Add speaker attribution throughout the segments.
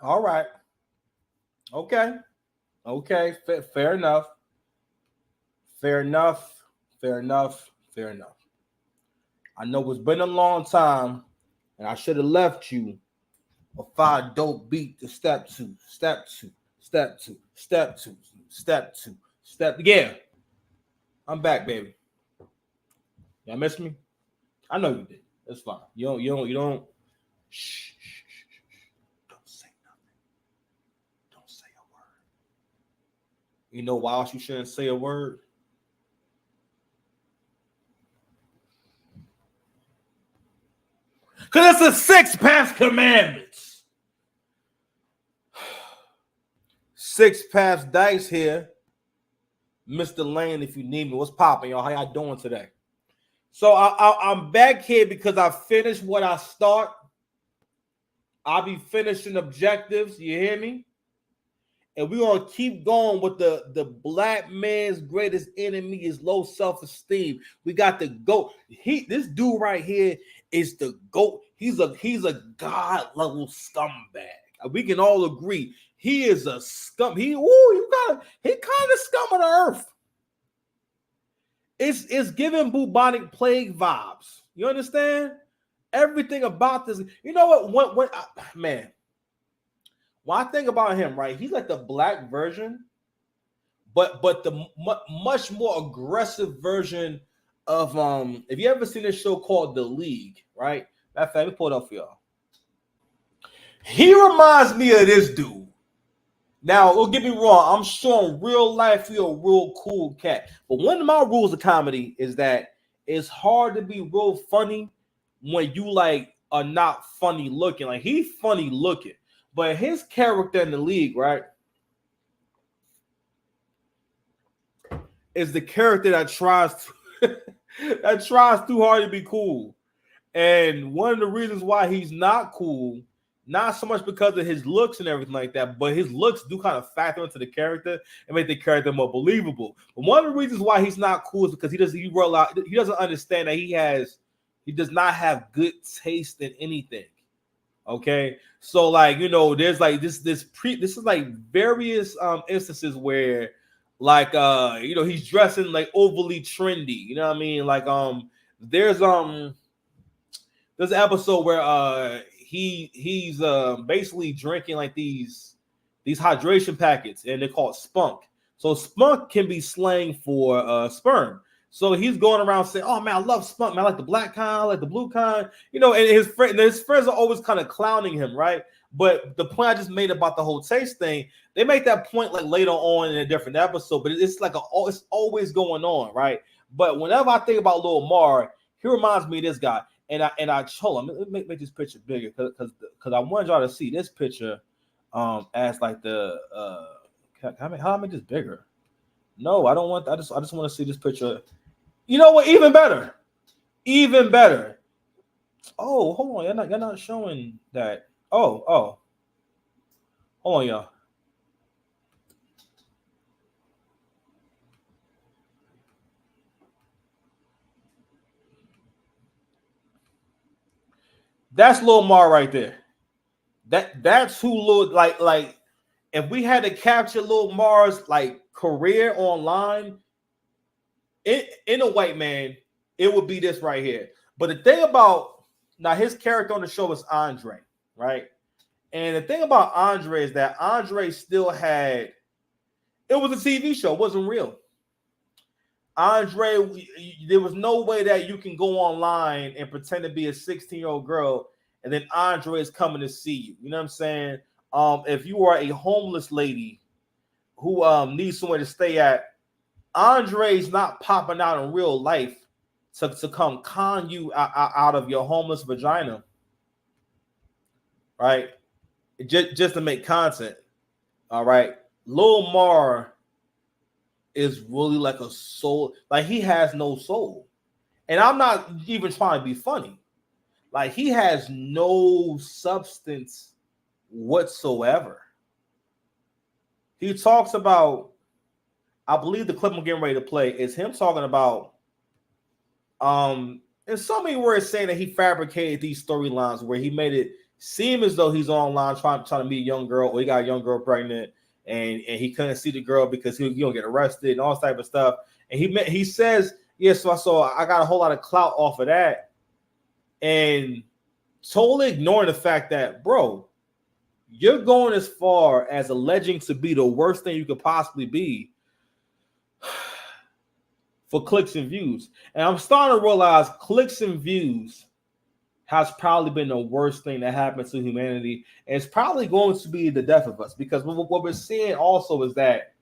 Speaker 1: All right. Okay. Okay. Fair enough. Fair enough. Fair enough. Fair enough. I know it's been a long time, and I should have left you a five dope beat to step two, step two, step two, step two, step two, step. Yeah, I'm back, baby. Y'all miss me? I know you did. It's fine. You don't. Shh, shh, shh, shh, shh. Don't say nothing. Don't say a word. You know why else you shouldn't say a word? Because it's the six path commandments. Six paths dice here. Mr. Lane, if you need me. What's popping, y'all? How y'all doing today? So I'm back here because I finished what I start. I'll be finishing objectives. You hear me? And we're gonna keep going with the black man's greatest enemy is low self-esteem. We got the GOAT. This dude right here is the GOAT. He's a god level scumbag. We can all agree he is a scum. He kind of scum of the earth. It's giving bubonic plague vibes. You understand? Everything about this. You know what? Man, when I think about him, right? He's like the black version, but the much more aggressive version of If you ever seen this show called The League, right? Let me pull it up for y'all. He reminds me of this dude. Now, don't get me wrong. I'm sure in real life you're a real cool cat. But one of my rules of comedy is that it's hard to be real funny when you like are not funny looking. Like he's funny looking, but his character in The League, right, is the character that tries too hard to be cool. And one of the reasons why he's not cool, not so much because of his looks and everything like that, but his looks do kind of factor into the character and make the character more believable. But one of the reasons why he's not cool is because he doesn't understand that he does not have good taste in anything. Okay, so like there's like this is like various instances where like he's dressing like overly trendy. You know what I mean? Like there's an episode where he's basically drinking like these hydration packets, and they're called spunk. So spunk can be slang for sperm. So he's going around saying, "Oh man, I love spunk, man. I like the black kind, I like the blue kind." And his friends are always kind of clowning him, right? But the point I just made about the whole taste thing, they make that point like later on in a different episode. But it's like it's always going on, right? But whenever I think about Lil Mar, he reminds me of this guy. And I told him, let me make this picture bigger because I wanted y'all to see this picture as like the how do I make this bigger? No, I don't want. I just want to see this picture. You know what? Even better. Even better. Oh, hold on. You're not showing that. Oh. Hold on, y'all. That's Lil Mar right there. That's who Lil like if we had to capture Lil Mar's like career online in a white man, it would be this right here. But the thing about now his character on the show is Andre, right? And the thing about Andre is that Andre still had it was a TV show, it wasn't real. Andre, there was no way that you can go online and pretend to be a 16-year-old girl and then Andre is coming to see you. You know what I'm saying? If you are a homeless lady who needs somewhere to stay at, Andre's not popping out in real life to come con you out of your homeless vagina, right? Just to make content. All right. Lil Mar is really like a soul. Like he has no soul. And I'm not even trying to be funny. Like he has no substance whatsoever. He talks about, I believe the clip I'm getting ready to play is him talking about in so many words saying that he fabricated these storylines where he made it seem as though he's online trying to meet a young girl, or he got a young girl pregnant, and he couldn't see the girl because he'll get arrested and all this type of stuff. And he says, yeah, so I got a whole lot of clout off of that, and totally ignoring the fact that, bro, you're going as far as alleging to be the worst thing you could possibly be for clicks and views. And I'm starting to realize clicks and views has probably been the worst thing that happened to humanity. And it's probably going to be the death of us, because what we're seeing also is that,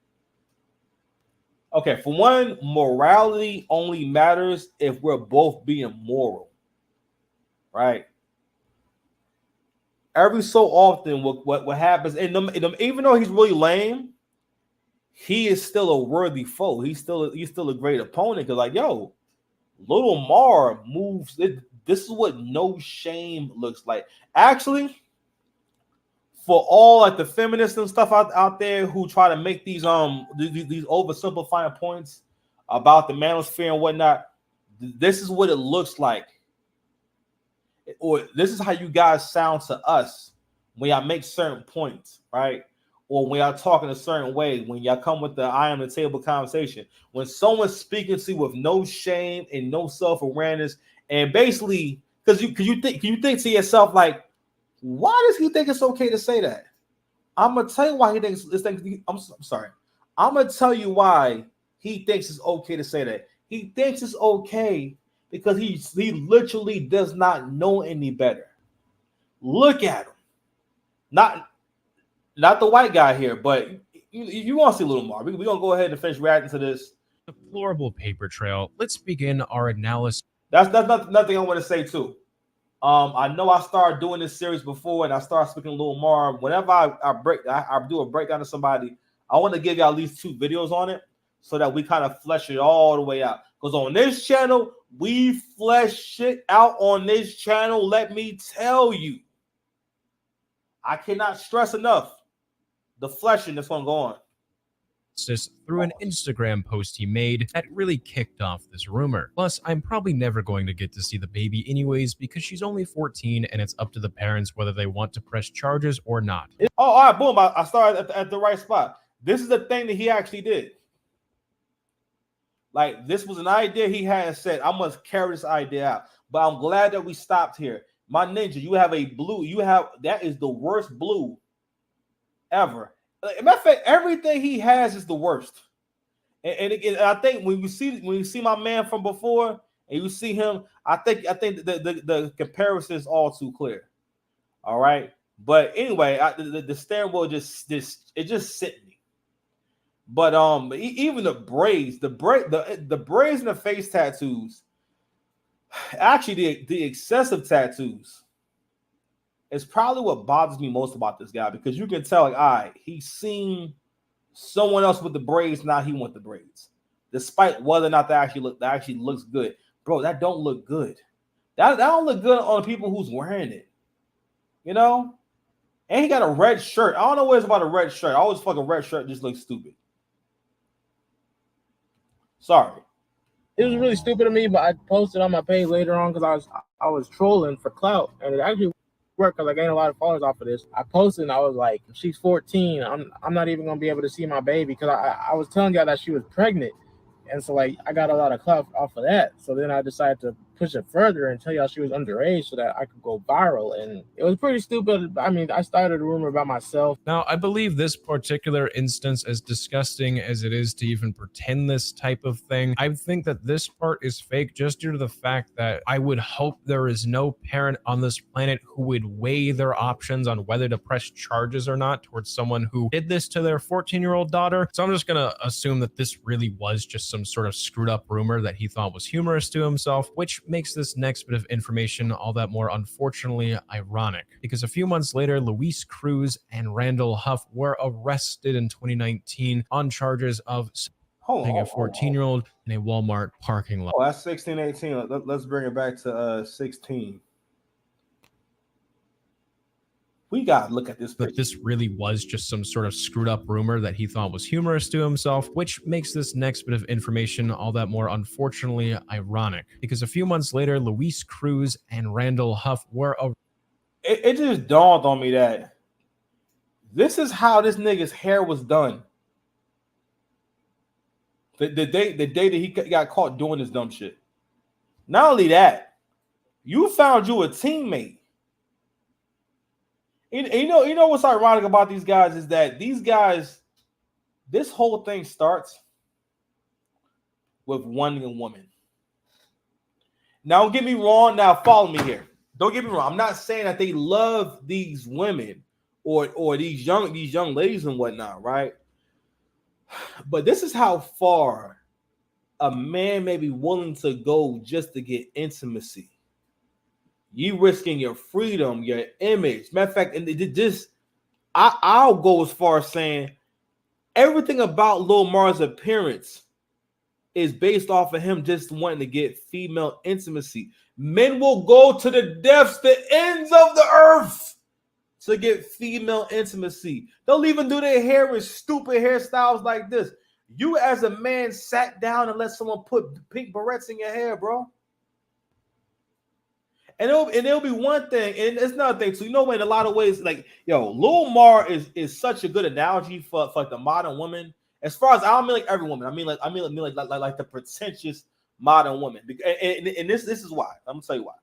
Speaker 1: okay, for one, morality only matters if we're both being moral, right? Every so often, what happens, and even though he's really lame, he is still a worthy foe. He's still a great opponent. Because, like, yo, Little Mar moves. This is what no shame looks like. Actually, for all like the feminists and stuff out there who try to make these oversimplifying points about the manosphere and whatnot, this is what it looks like, or this is how you guys sound to us when y'all make certain points, right? Or when y'all talk in a certain way, when y'all come with the I am the table conversation, when someone's speaking to you with no shame and no self-awareness, and basically, because you think to yourself, like, why does he think it's okay to say that? I'm gonna tell you why he thinks this thing. I'm sorry. I'm gonna tell you why he thinks it's okay to say that. He thinks it's okay because he literally does not know any better. Look at him. Not the white guy here, but you want to see a little more. We're going to go ahead and finish reacting to this.
Speaker 2: Deplorable paper trail. Let's begin our analysis.
Speaker 1: That's nothing I want to say, too. I know I started doing this series before, and I started speaking a little more. Whenever I do a breakdown of somebody, I want to give you at least 2 videos on it so that we kind of flesh it all the way out. Because on this channel, we flesh shit out on this channel. Let me tell you. I cannot stress enough the fleshing that's going to go on.
Speaker 2: Through an Instagram post he made that really kicked off this rumor. Plus, I'm probably never going to get to see the baby anyways because she's only 14 and it's up to the parents whether they want to press charges or not.
Speaker 1: Oh, all right, boom. I started at the right spot. This is the thing that he actually did. Like, this was an idea he had and said, I must carry this idea out. But I'm glad that we stopped here. My ninja, you have a blue. That is the worst blue ever. Matter of fact, everything he has is the worst. And I think when you see my man from before and you see him, I think the comparison is all too clear. All right, but anyway, the steering wheel just sent me. But even the braids, the braids and the face tattoos, actually the excessive tattoos, it's probably what bothers me most about this guy, because you can tell, like, all right, he's seen someone else with the braids, now he wants the braids, despite whether or not that actually looks good. Bro, that don't look good. That don't look good on the people who's wearing it, you know. And he got a red shirt. I don't know what it's about a red shirt. I always fuck a red shirt just looks stupid. Sorry.
Speaker 3: It was really stupid of me, but I posted on my page later on because I was trolling for clout, and it actually work because I gained a lot of followers off of this. I posted and I was like, she's 14. I'm not even gonna be able to see my baby, because I was telling y'all that she was pregnant, and so like I got a lot of clout off of that. So then I decided to push it further and tell y'all she was underage so that I could go viral, and it was pretty stupid. I mean, I started a rumor about myself.
Speaker 2: Now, I believe this particular instance, as disgusting as it is to even pretend this type of thing, I think that this part is fake just due to the fact that I would hope there is no parent on this planet who would weigh their options on whether to press charges or not towards someone who did this to their 14-year-old daughter. So I'm just gonna assume that this really was just some sort of screwed up rumor that he thought was humorous to himself, which makes this next bit of information all that more unfortunately ironic, because a few months later, Luis Cruz and Randall Huff were arrested in 2019 on charges of assaulting a 14-year-old in a Walmart parking lot.
Speaker 1: Oh, that's 16, 18. Let's bring it back to 16. We gotta look at this.
Speaker 2: But this really was just some sort of screwed up rumor that he thought was humorous to himself, which makes this next bit of information all that more unfortunately ironic, because a few months later, Luis Cruz and Randall Huff were
Speaker 1: it just dawned on me that this is how this nigga's hair was done. The day that he got caught doing this dumb shit. Not only that, you found you a teammate. And you know what's ironic about these guys is that these guys, this whole thing starts with wanting a woman. Now, don't get me wrong. Now, follow me here. Don't get me wrong. I'm not saying that they love these women or these young ladies and whatnot, right? But this is how far a man may be willing to go just to get intimacy. You risking your freedom, your image. Matter of fact, and I'll go as far as saying everything about Lil Mar's appearance is based off of him just wanting to get female intimacy. Men will go to the depths, the ends of the earth to get female intimacy. They'll even do their hair with stupid hairstyles like this. You as a man sat down and let someone put pink barrettes in your hair, bro. And it'll be one thing, and it's another thing. So you know, in a lot of ways, like Lil Mar is such a good analogy for the modern woman. As far as I don't mean like every woman, I mean like the pretentious modern woman. And this is why. I'm gonna tell you why.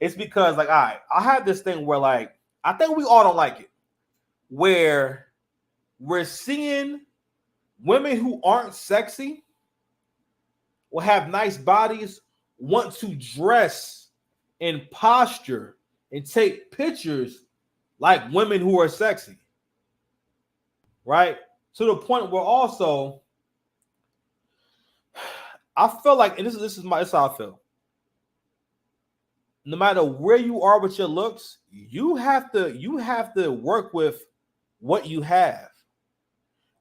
Speaker 1: It's because like I have this thing where like I think we all don't like it, where we're seeing women who aren't sexy or have nice bodies want to dress and posture and take pictures like women who are sexy, right? To the point where also I feel like, and this is how I feel. No matter where you are with your looks, you have to work with what you have.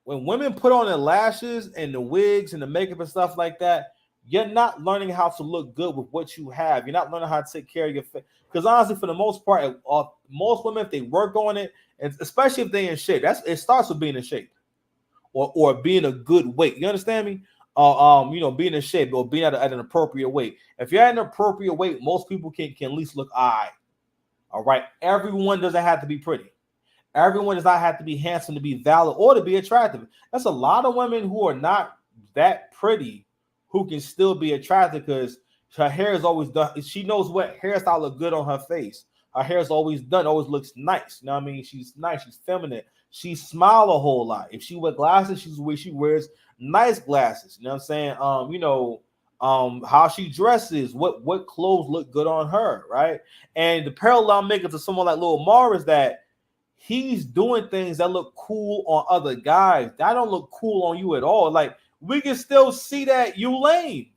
Speaker 1: When women put on their lashes and the wigs and the makeup and stuff like that, you're not learning how to look good with what you have. You're not learning how to take care of your face. Because honestly, for the most part, most women, if they work on it, and especially if they're in shape, it starts with being in shape or being a good weight. You understand me? Being in shape or being at an appropriate weight. If you're at an appropriate weight, most people can at least look all right. Everyone doesn't have to be pretty. Everyone does not have to be handsome to be valid or to be attractive. That's a lot of women who are not that pretty who can still be attractive because her hair is always done. She knows what hairstyle look good on her face. Her hair is always done, always looks nice. You know what I mean? She's nice, she's feminine. She smile a whole lot. If she wears glasses, she wears nice glasses. You know what I'm saying? How she dresses, what clothes look good on her, right? And the parallel I'm making to someone like Lil Mar is that he's doing things that look cool on other guys. That don't look cool on you at all. Like, we can still see that you lame.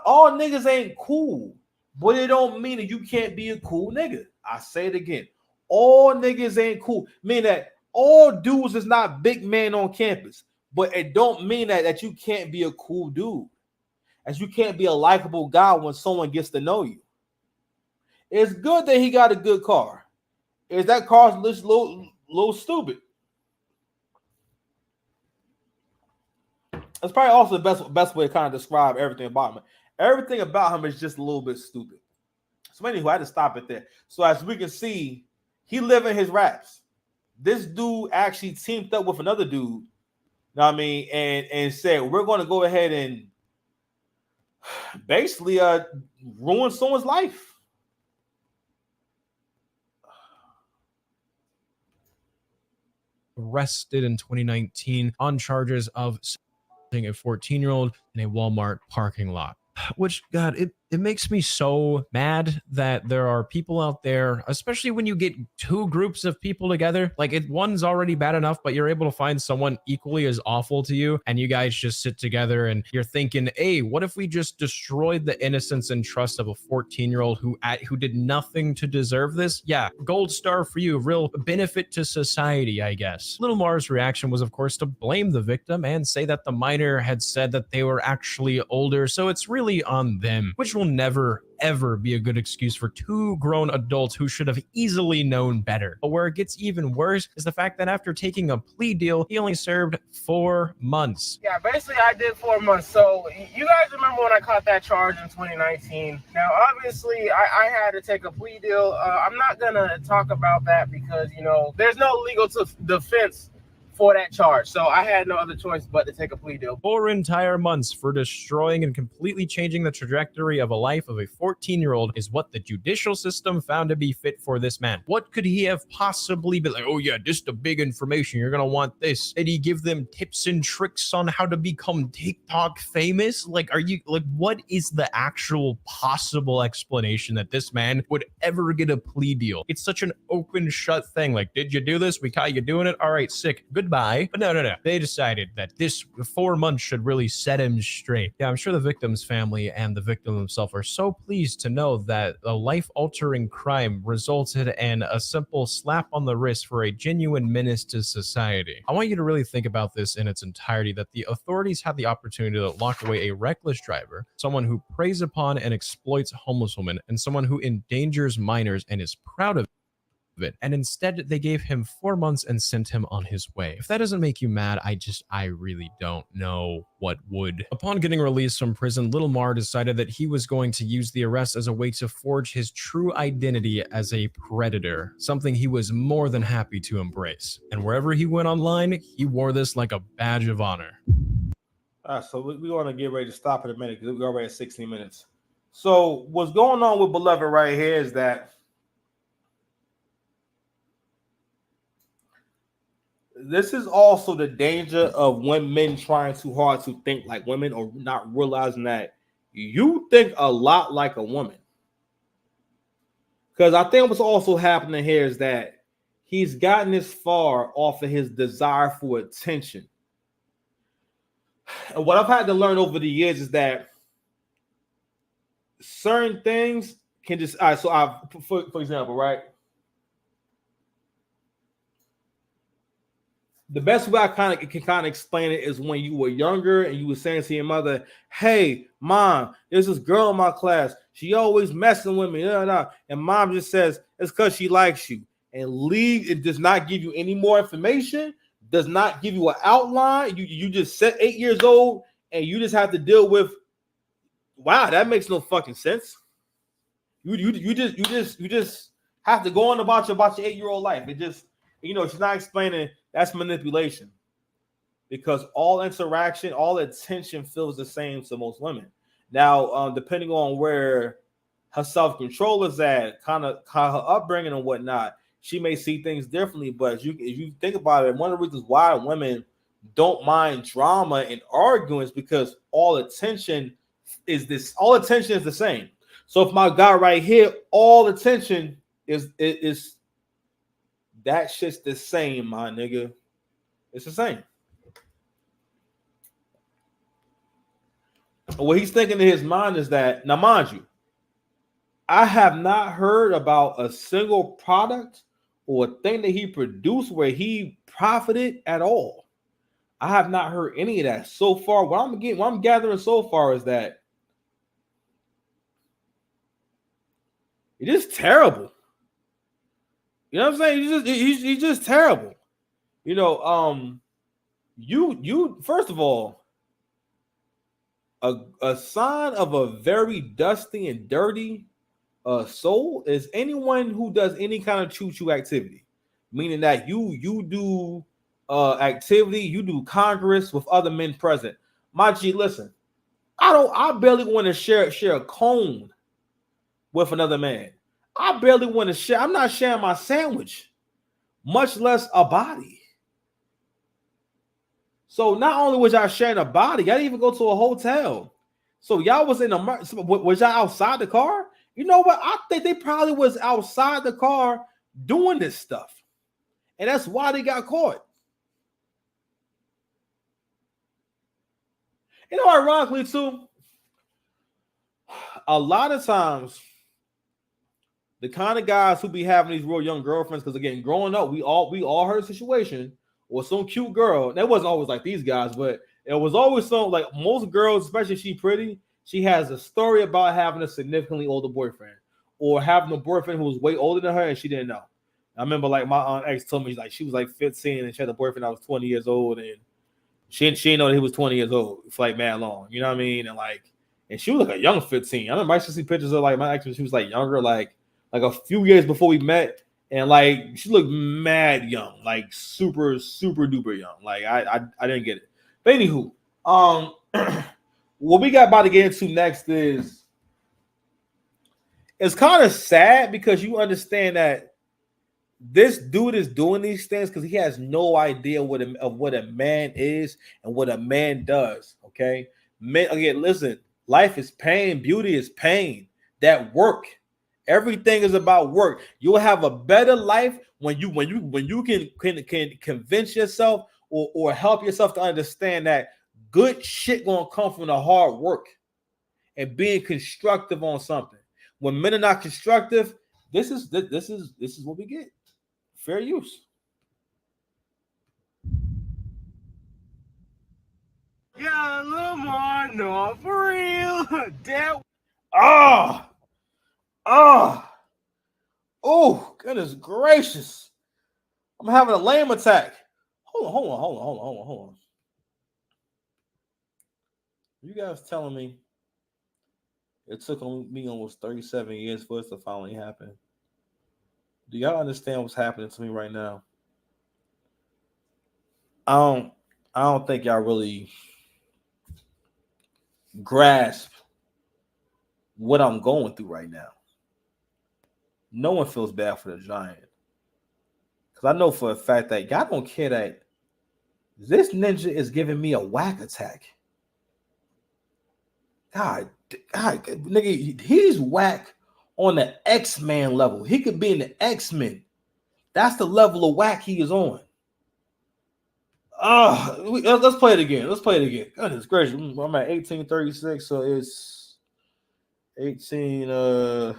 Speaker 1: All niggas ain't cool, but it don't mean that you can't be a cool nigga. I say it again. All niggas ain't cool. Mean that all dudes is not big man on campus, but it don't mean that you can't be a cool dude. As you can't be a likable guy when someone gets to know you. It's good that he got a good car. Is that car's a little stupid? That's probably also the best way to kind of describe everything about him. Everything about him is just a little bit stupid. So anyway, I had to stop it there. So as we can see, he living his raps. This dude actually teamed up with another dude, you know what I mean, and said, we're going to go ahead and basically ruin someone's life.
Speaker 2: Arrested in 2019 on charges of a 14-year-old in a Walmart parking lot. Which, God, it makes me so mad that there are people out there, especially when you get two groups of people together. Like, one's already bad enough, but you're able to find someone equally as awful to you, and you guys just sit together and you're thinking, hey, what if we just destroyed the innocence and trust of a 14-year-old who did nothing to deserve this? Yeah, gold star for you, real benefit to society, I guess. Lil Mar's reaction was, of course, to blame the victim and say that the minor had said that they were actually older, so it's really on them, which will never, ever be a good excuse for two grown adults who should have easily known better. But where it gets even worse is the fact that after taking a plea deal, he only served 4 months.
Speaker 3: Yeah, basically I did 4 months. So you guys remember when I caught that charge in 2019? Now, obviously, I had to take a plea deal. I'm not gonna talk about that because, you know, there's no legal defense for that charge. So I had no other choice but to take a plea deal.
Speaker 2: 4 entire months for destroying and completely changing the trajectory of a life of a 14-year-old is what the judicial system found to be fit for this man. What could he have possibly been like, oh yeah, this is the big information, you're gonna want this? Did he give them tips and tricks on how to become TikTok famous? Like, are you, like, what is the actual possible explanation that this man would ever get a plea deal? It's such an open shut thing. Like, did you do this? We caught you doing it. All right, sick. Goodbye. But no. They decided that this 4 months should really set him straight. Yeah, I'm sure the victim's family and the victim himself are so pleased to know that a life-altering crime resulted in a simple slap on the wrist for a genuine menace to society. I want you to really think about this in its entirety, that the authorities had the opportunity to lock away a reckless driver, someone who preys upon and exploits homeless women, and someone who endangers minors and is proud of it, and instead they gave him 4 months and sent him on his way. If that doesn't make you mad, I really don't know what would. Upon getting released from prison, Little Mar decided that he was going to use the arrest as a way to forge his true identity as a predator, something he was more than happy to embrace. And wherever he went online, he wore this like a badge of honor.
Speaker 1: All right, so we want to get ready to stop in a minute because we're already at 16 minutes. So what's going on with Beloved right here is that this is also the danger of when men trying too hard to think like women or not realizing that you think a lot like a woman. Because I think what's also happening here is that he's gotten this far off of his desire for attention. And what I've had to learn over the years is that certain things can just, all right, so for example, right? The best way I can explain it is when you were younger and you were saying to your mother, "Hey, mom, there's this girl in my class. She always messing with me." And mom just says, "It's because she likes you." And leave. It does not give you any more information, does not give you an outline. You just set 8 years old and you just have to deal with, wow, that makes no fucking sense. You just have to go on about your 8-year-old life. It just, she's not explaining. That's manipulation, because all interaction, all attention feels the same to most women. Now, depending on where her self-control is at, kind of her upbringing and whatnot, she may see things differently. But if you think about it, one of the reasons why women don't mind drama and arguing is because all attention is the same. So if my guy right here, all attention is that shit's the same, my nigga. It's the same. What he's thinking in his mind is that, now mind you, I have not heard about a single product or a thing that he produced where he profited at all. I have not heard any of that so far. What I'm gathering so far is that it is terrible. You know what I'm saying? He's just terrible. You first of all, a sign of a very dusty and dirty soul is anyone who does any kind of choo-choo activity, meaning that you do activity, you do Congress with other men present. My G, listen, I barely want to share a cone with another man. I barely want to share. I'm not sharing my sandwich, much less a body. So not only was y'all sharing a body, y'all didn't even go to a hotel. So y'all was was y'all outside the car? You know what? I think they probably was outside the car doing this stuff. And that's why they got caught. Ironically too, a lot of times, the kind of guys who be having these real young girlfriends, because again, growing up, we all heard a situation or some cute girl. That wasn't always like these guys, but it was always some, like most girls, especially if she pretty, she has a story about having a significantly older boyfriend or having a boyfriend who was way older than her and she didn't know. I remember like my aunt ex told me like she was like 15 and she had a boyfriend that was 20 years old and she didn't know that he was 20 years old for like mad long. You know what I mean? And she was like a young 15. I remember I used to see pictures of like my ex when she was like younger, like a few years before we met. And like she looked mad young, like super, super duper young. Like I didn't get it. But anywho, what we got about to get into next is it's kind of sad because you understand that this dude is doing these things because he has no idea what a man is and what a man does. Okay, man. Again, listen. Life is pain. Beauty is pain. That work. Everything is about work. You'll have a better life when you can convince yourself or help yourself to understand that good shit gonna come from the hard work and being constructive on something. When men are not constructive, this is what we get. Fair use.
Speaker 3: Yeah, a little more, no, for real. That.
Speaker 1: Oh, goodness gracious. I'm having a lame attack. Hold on. You guys telling me it took me almost 37 years for this to finally happen? Do y'all understand what's happening to me right now? I don't think y'all really grasp what I'm going through right now. No one feels bad for the giant. Because I know for a fact that y'all don't care that this ninja is giving me a whack attack. God, nigga, he's whack on the X-Men level. He could be in the X-Men. That's the level of whack he is on. Let's play it again. Goodness gracious. I'm at 1836, so it's 18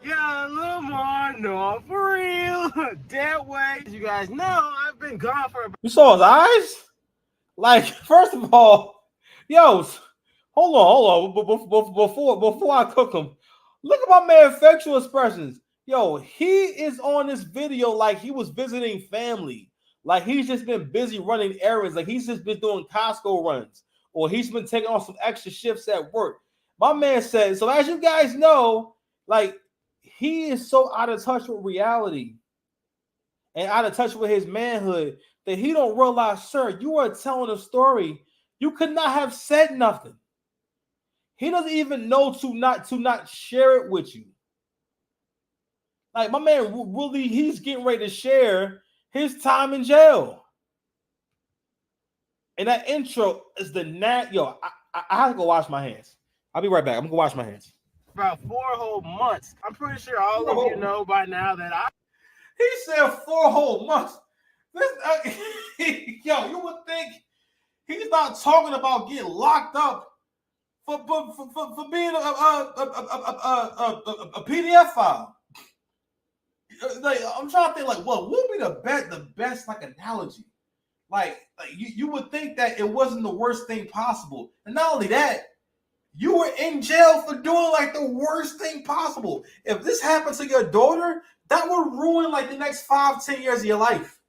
Speaker 3: Yeah, a little more, no, for real. That way, as you guys know, I've been gone for
Speaker 1: You saw his eyes? Like, first of all, yo, hold on. Before I cook him, look at my man's facial expressions. Yo, he is on this video like he was visiting family. Like he's just been busy running errands. Like he's just been doing Costco runs. Or he's been taking on some extra shifts at work. My man said, so as you guys know, like he is so out of touch with reality and out of touch with his manhood that he don't realize, sir, you are telling a story. You could not have said nothing. He doesn't even know to not share it with you. Like my man really, he's getting ready to share his time in jail. And that intro is the yo. I have to go wash my hands. I'll be right back. I'm gonna go wash my hands.
Speaker 3: About 4 whole months. I'm pretty sure all of you know by now that
Speaker 1: He said 4 whole months. Yo, you would think he's not talking about getting locked up for being a PDF file. Like I'm trying to think, like, what would be the best like analogy? Like you would think that it wasn't the worst thing possible, and not only that, you were in jail for doing like the worst thing possible. If this happened to your daughter, that would ruin like the next 5-10 years of your life.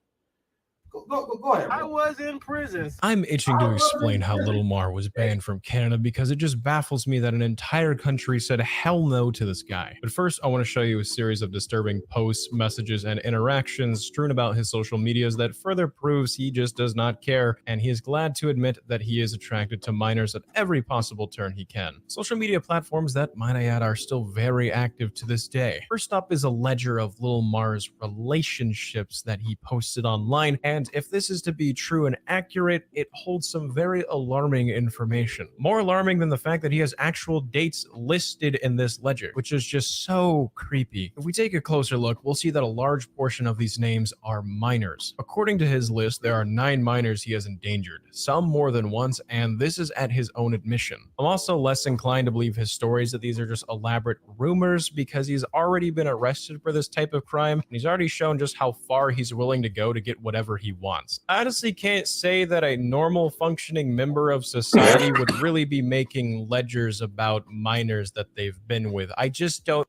Speaker 1: Go ahead, bro.
Speaker 3: I was in prison.
Speaker 2: I'm itching to explain how Little Mar was banned from Canada because it just baffles me that an entire country said hell no to this guy. But first, I want to show you a series of disturbing posts, messages, and interactions strewn about his social medias that further proves he just does not care, and he is glad to admit that he is attracted to minors at every possible turn he can. Social media platforms that, might I add, are still very active to this day. First up is a ledger of Little Mar's relationships that he posted online, and if this is to be true and accurate, it holds some very alarming information. More alarming than the fact that he has actual dates listed in this ledger, which is just so creepy. If we take a closer look, we'll see that a large portion of these names are minors. According to his list, there are 9 minors he has endangered, some more than once, and this is at his own admission. I'm also less inclined to believe his stories that these are just elaborate rumors because he's already been arrested for this type of crime, and he's already shown just how far he's willing to go to get whatever he wants. I honestly can't say that a normal functioning member of society would really be making ledgers about minors that they've been with. I just don't.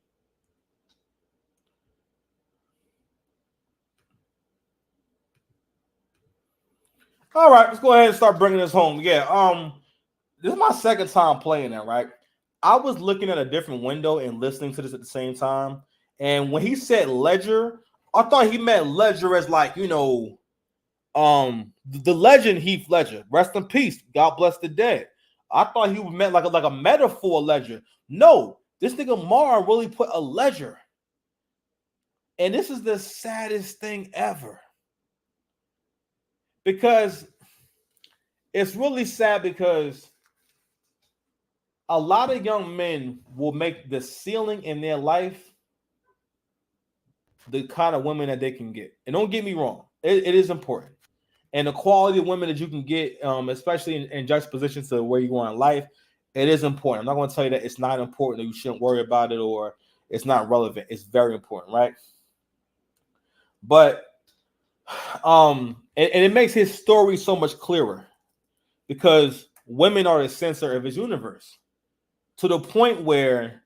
Speaker 1: All right, let's go ahead and start bringing this home. Yeah, this is my second time playing it, right? I was looking at a different window and listening to this at the same time. And when he said ledger, I thought he meant ledger as like, the legend Heath Ledger. Rest in peace. God bless the dead. I thought he meant like a metaphor ledger. No, this nigga Mar really put a ledger. And this is the saddest thing ever. Because it's really sad because a lot of young men will make the ceiling in their life the kind of women that they can get. And don't get me wrong, it is important. And the quality of women that you can get, especially in juxtaposition to where you are in life, it is important. I'm not going to tell you that it's not important or you shouldn't worry about it or it's not relevant. It's very important, right? But and it makes his story so much clearer because women are the center of his universe to the point where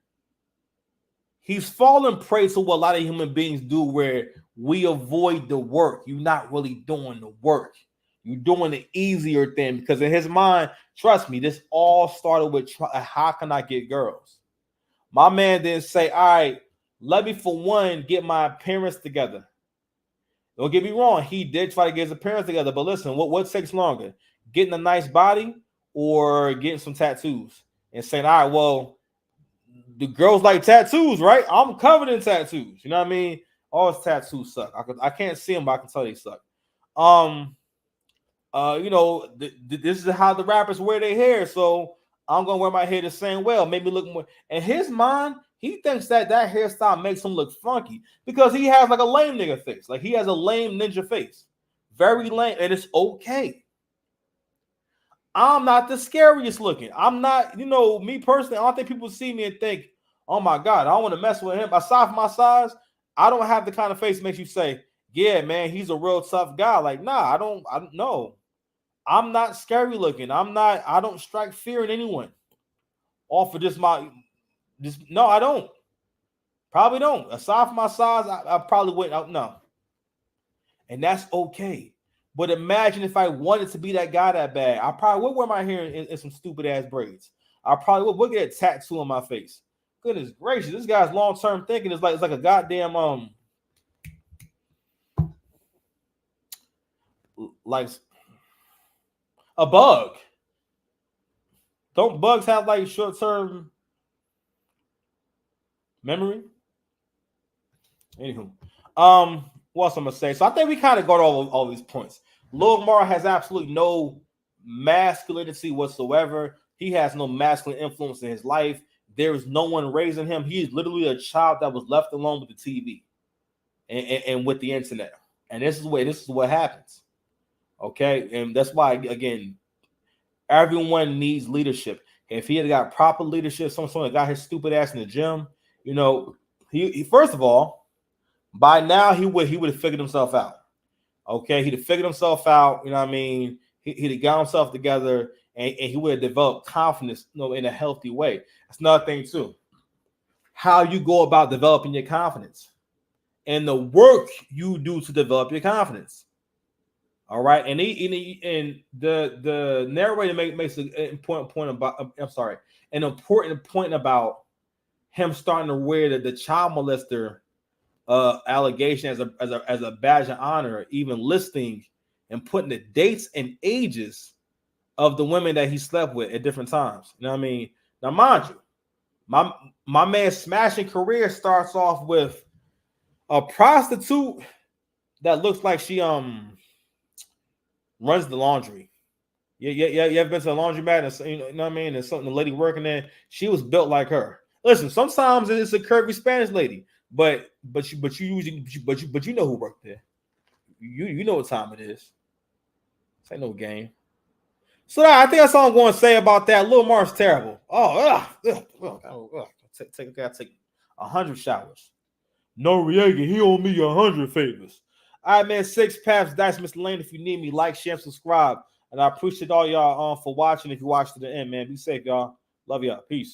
Speaker 1: he's fallen prey to what a lot of human beings do where we avoid the work. You're not really doing the work. You're doing the easier thing because in his mind, trust me, this all started with how can I get girls? My man didn't say, all right, let me for one get my parents together. Don't get me wrong, he did try to get his parents together, but listen, what takes longer? Getting a nice body or getting some tattoos? And saying, all right, well, the girls like tattoos, right? I'm covered in tattoos. You know what I mean? All his tattoos suck. I can't see them, but I can tell they suck. This is how the rappers wear their hair, so I'm gonna wear my hair the same way. Make me look more. In his mind, he thinks that hairstyle makes him look funky because he has like a lame nigga face. Like he has a lame ninja face. Very lame, and it's okay. I'm not the scariest looking. I'm not, me personally, I don't think people see me and think, oh my God, I don't want to mess with him. Aside from my size, I don't have the kind of face that makes you say, yeah, man, he's a real tough guy. Like, nah, I don't know. I'm not scary looking. I don't strike fear in anyone. Off of no, I don't. Probably don't. Aside from my size, I probably wouldn't. No. And that's okay. But imagine if I wanted to be that guy that bad. I probably would wear my hair in some stupid ass braids. I probably would get a tattoo on my face. Goodness gracious, this guy's long-term thinking is like a goddamn like a bug. Don't bugs have like short-term memory? Anywho, what else I'm gonna say? So I think we kind of got all these points. Lil Mar has absolutely no masculinity whatsoever. He has no masculine influence in his life. There is no one raising him. He is literally a child that was left alone with the TV and with the internet. And this is what happens. Okay, and that's why again, everyone needs leadership. If he had got proper leadership, someone that got his stupid ass in the gym, he first of all. By now, he would have figured himself out. Okay, he'd have figured himself out. You know what I mean? He'd have got himself together, and he would have developed confidence, in a healthy way. That's another thing too. How you go about developing your confidence, and the work you do to develop your confidence. All right, and the narrator makes an important point about. An important point about him starting to wear the child molester allegation as a badge of honor, even listing and putting the dates and ages of the women that he slept with at different times. You know what I mean? Now, mind you, my man's smashing career starts off with a prostitute that looks like she runs the laundry. Yeah. You ever been to a laundromat and you know what I mean? And something the lady working there, she was built like her. Listen, sometimes it's a curvy Spanish lady. But you know who worked there. You know what time it is. This ain't no game. So I think that's all I'm going to say about that. Lil Mar's terrible. I take 100 showers. Noriega, he owe me 100 favors. All right, man. 6 Paths, Dice, Mr. Lane. If you need me, like, share, subscribe. And I appreciate all y'all for watching. If you watched to the end, man, be safe, y'all. Love y'all. Peace.